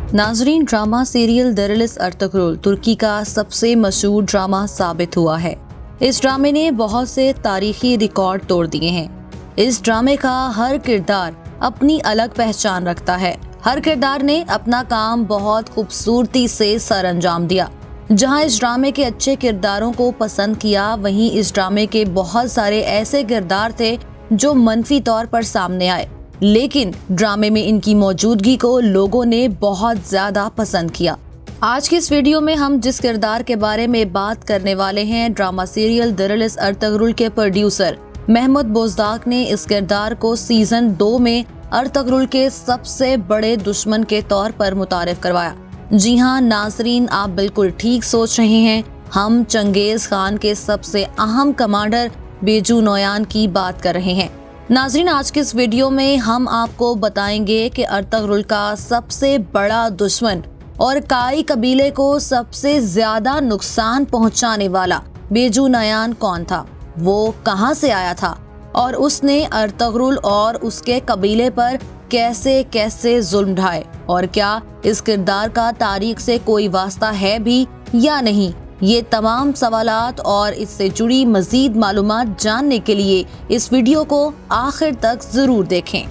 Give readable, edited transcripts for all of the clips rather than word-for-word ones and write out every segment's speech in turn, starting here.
नाजरीन, drama serial दरिलिस Ertugrul तुर्की का सबसे मशहूर ड्रामा साबित हुआ है। इस ड्रामे ने बहुत से तारीखी रिकॉर्ड तोड़ दिए हैं। इस ड्रामे का हर किरदार अपनी अलग पहचान रखता है। हर किरदार ने अपना काम बहुत खूबसूरती से सरअंजाम दिया। जहां इस ड्रामे के अच्छे किरदारों को पसंद किया, वहीं इस ड्रामे के बहुत सारे ऐसे किरदार थे जो मनफी तौर पर सामने आए, लेकिन ड्रामे में इनकी मौजूदगी को लोगों ने बहुत ज्यादा पसंद किया। आज की इस वीडियो में हम जिस किरदार के बारे में बात करने वाले हैं, ड्रामा सीरियल दरिलिस अर्तुगरुल के प्रोड्यूसर महमूद बोजदाक ने इस किरदार को सीजन 2 में अर्तुगरुल के सबसे बड़े दुश्मन के तौर पर मुतारिफ करवाया। जी हाँ नाजरीन, आप बिल्कुल ठीक सोच रहे हैं, हम चंगेज खान के सबसे अहम कमांडर बेजू नोयान की बात कर रहे हैं। नाजरीन, आज के इस वीडियो में हम आपको बताएंगे कि अर्तुगरुल का सबसे बड़ा दुश्मन और काई कबीले को सबसे ज्यादा नुकसान पहुंचाने वाला बेजू नोयान कौन था, वो कहां से आया था और उसने अर्तुगरुल और उसके कबीले पर कैसे कैसे जुल्म ढाए, और क्या इस किरदार का तारीख से कोई वास्ता है भी या नहीं। ये तमाम सवालात और इससे जुड़ी मजीद मालूमात जानने के लिए इस वीडियो को आखिर तक जरूर देखें।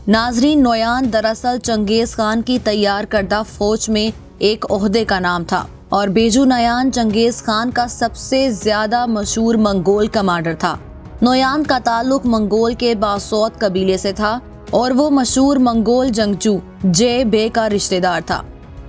नाजरीन, नोयान दरअसल चंगेज खान की तैयार करदा फौज में एक ओहदे का नाम था और बेजू नोयान चंगेज खान का सबसे ज्यादा मशहूर मंगोल कमांडर था। नोयान का ताल्लुक मंगोल के बासौत कबीले से था और वो मशहूर मंगोल जंगजू जे बे का रिश्तेदार था।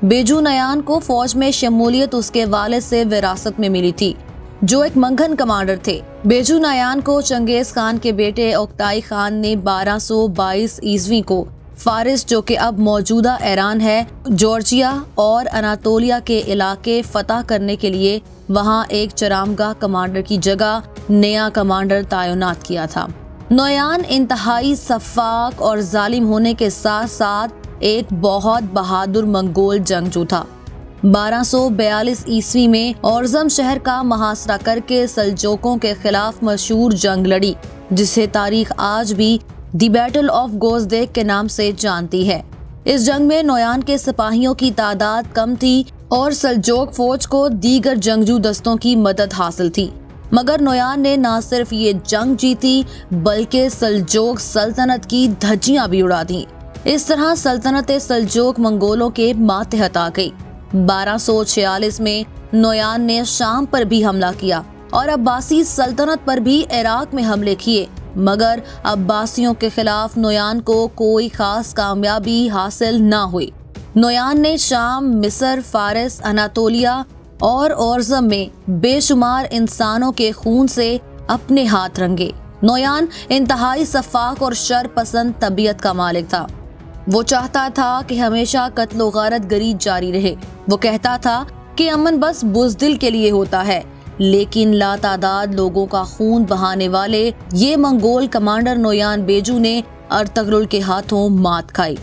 बेजू नोयान को फौज में शमूलियत उसके वालिद से विरासत में मिली थी, जो एक मंगन कमांडर थे। बेजू नोयान को चंगेज खान के बेटे ओक्ताई खान ने 1222 ईस्वी को फारिस, जो कि अब मौजूदा ईरान है, जॉर्जिया और अनातोलिया के इलाके फतह करने के लिए वहां एक चरामगाह कमांडर की जगह नया कमांडर तैनात किया था। नोयान इंतहाई सफाक और जालिम होने के साथ साथ एक बहुत बहादुर मंगोल जंगजू था। 1242 ईस्वी में औरजम शहर का मुहासरा करके सल्जोकों के खिलाफ मशहूर जंग लड़ी, जिसे तारीख आज भी दी बैटल ऑफ गोजदेक के नाम से जानती है। इस जंग में नोयान के सिपाहियों की तादाद कम थी और सल्जोक फौज को दीगर जंगजू दस्तों की मदद हासिल थी, मगर नोयान ने न सिर्फ ये जंग जीती बल्कि सल्जोक सल्तनत की धज्जियां भी उड़ा दी। इस तरह सल्तनत सल्जोक मंगोलों के मातहत आ गई। 1246 में नोयान ने शाम पर भी हमला किया और अब्बासी सल्तनत पर भी इराक में हमले किए, मगर अब्बासियों के खिलाफ नोयान को कोई खास कामयाबी हासिल न हुई। नोयान ने शाम, मिस्र, फारिस, अनातोलिया और औरजम में बेशुमार इंसानों के खून से अपने हाथ रंगे। नोयान इंतहाई सफाक और शर पसंद तबीयत का मालिक था। वो चाहता था कि हमेशा कत्लो गारत गरी जारी रहे। वो कहता था कि अमन बस बुज़दिल के लिए होता है, लेकिन लातादाद लोगों का खून बहाने वाले ये मंगोल कमांडर नोयान बेजू ने अर्तुगरुल के हाथों मात खाई।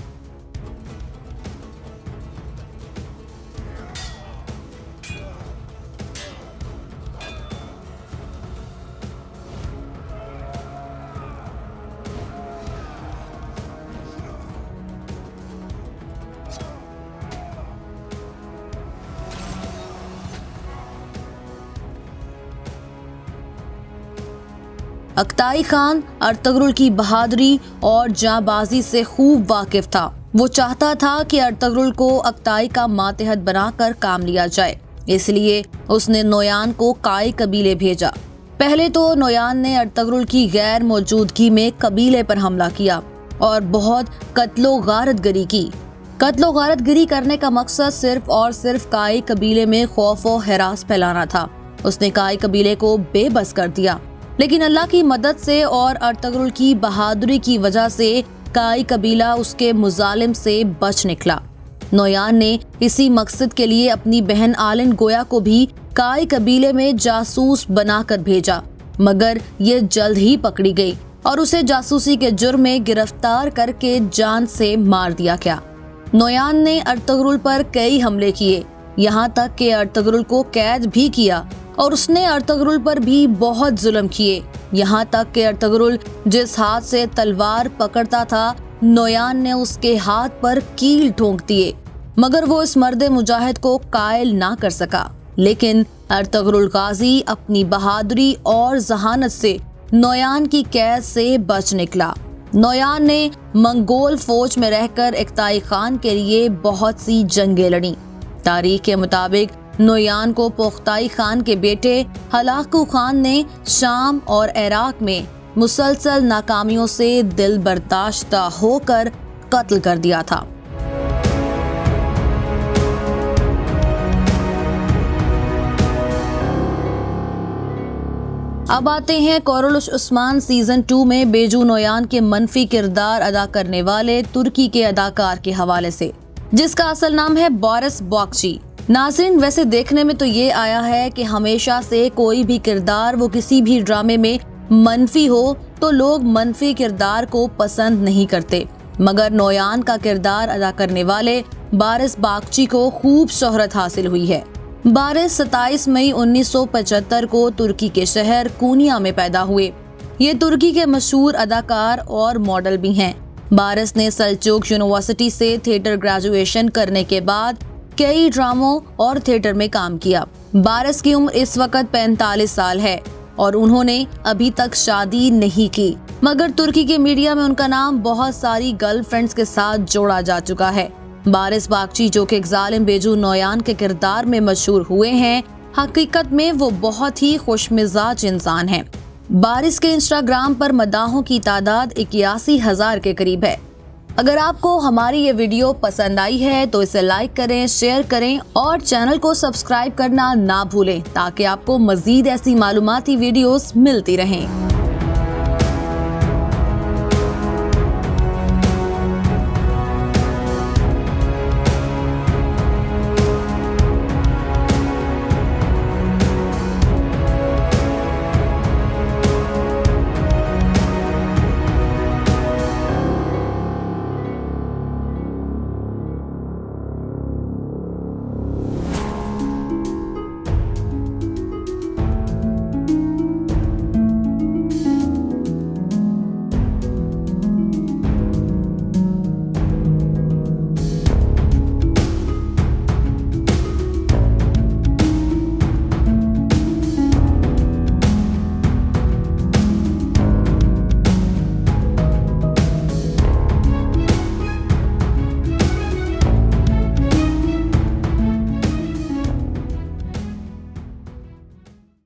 ओक्ताई खान अर्तुगरुल की बहादुरी और जांबाजी से खूब वाकिफ था। वो चाहता था कि अर्तुगरुल को ओक्ताई का मातहत बनाकर काम लिया जाए, इसलिए उसने नोयान को काई कबीले भेजा। पहले तो नोयान ने अर्तुगरुल की गैर मौजूदगी में कबीले पर हमला किया और बहुत कत्लो गारतगरी की। कत्लो गारतगरी करने का मकसद सिर्फ और सिर्फ काई कबीले में खौफ और हरास फैलाना था। उसने काई कबीले को बेबस कर दिया, लेकिन अल्लाह की मदद से और अर्तुगरुल की बहादुरी की वजह से काई कबीला उसके मुजालिम से बच निकला। नोयान ने इसी मकसद के लिए अपनी बहन आलिन गोया को भी काई कबीले में जासूस बनाकर भेजा, मगर ये जल्द ही पकड़ी गई और उसे जासूसी के जुर्म में गिरफ्तार करके जान से मार दिया गया। नोयान ने अर्तुगरुल पर कई हमले किए, यहाँ तक कि अर्तुगरुल को कैद भी किया और उसने अर्तुगरुल पर भी बहुत जुल्म किए। यहाँ तक कि अर्तुगरुल जिस हाथ से तलवार पकड़ता था, नोयान ने उसके हाथ पर कील ठोंक दिए, मगर वो इस मर्द मुजाहिद को कायल ना कर सका। लेकिन अर्तुगरुल गाजी अपनी बहादुरी और जहानत से नोयान की कैद से बच निकला। नोयान ने मंगोल फौज में रहकर इक्ताई खान के लिए बहुत सी जंगें लड़ी। तारीख के मुताबिक नोयान को पोख्ताई खान के बेटे हलाकू खान ने शाम और इराक में मुसलसल नाकामियों से दिल बर्दाश्त होकर कत्ल कर दिया था। अब आते हैं कोरोलुश उस्मान सीजन 2 में बेजू नोयान के मनफी किरदार अदा करने वाले तुर्की के अदाकार के हवाले से, जिसका असल नाम है बोरिस बागची। नाज़रीन, वैसे देखने में तो ये आया है कि हमेशा से कोई भी किरदार वो किसी भी ड्रामे में मनफी हो तो लोग मनफी किरदार को पसंद नहीं करते, मगर नोयान का किरदार अदा करने वाले बोरिस बागची को खूब शोहरत हासिल हुई है। बोरिस 27 मई 1975 को तुर्की के शहर कोनिया में पैदा हुए। ये तुर्की के मशहूर अदाकार और मॉडल भी हैं। बोरिस ने सेल्जूक यूनिवर्सिटी से थिएटर ग्रेजुएशन करने के बाद कई ड्रामों और थिएटर में काम किया। बोरिस की उम्र इस वक्त 45 साल है और उन्होंने अभी तक शादी नहीं की, मगर तुर्की के मीडिया में उनका नाम बहुत सारी गर्लफ्रेंड्स के साथ जोड़ा जा चुका है। बोरिस बागची, जो कि एक जालिम बेजू नोयान के किरदार में मशहूर हुए हैं, हकीकत में वो बहुत ही खुशमिजाज इंसान हैं। बोरिस के इंस्टाग्राम पर मदाहों की तादाद 81,000 के करीब है। अगर आपको हमारी ये वीडियो पसंद आई है तो इसे लाइक करें, शेयर करें और चैनल को सब्सक्राइब करना ना भूलें, ताकि आपको मजीद ऐसी मालूमाती वीडियोस मिलती रहें।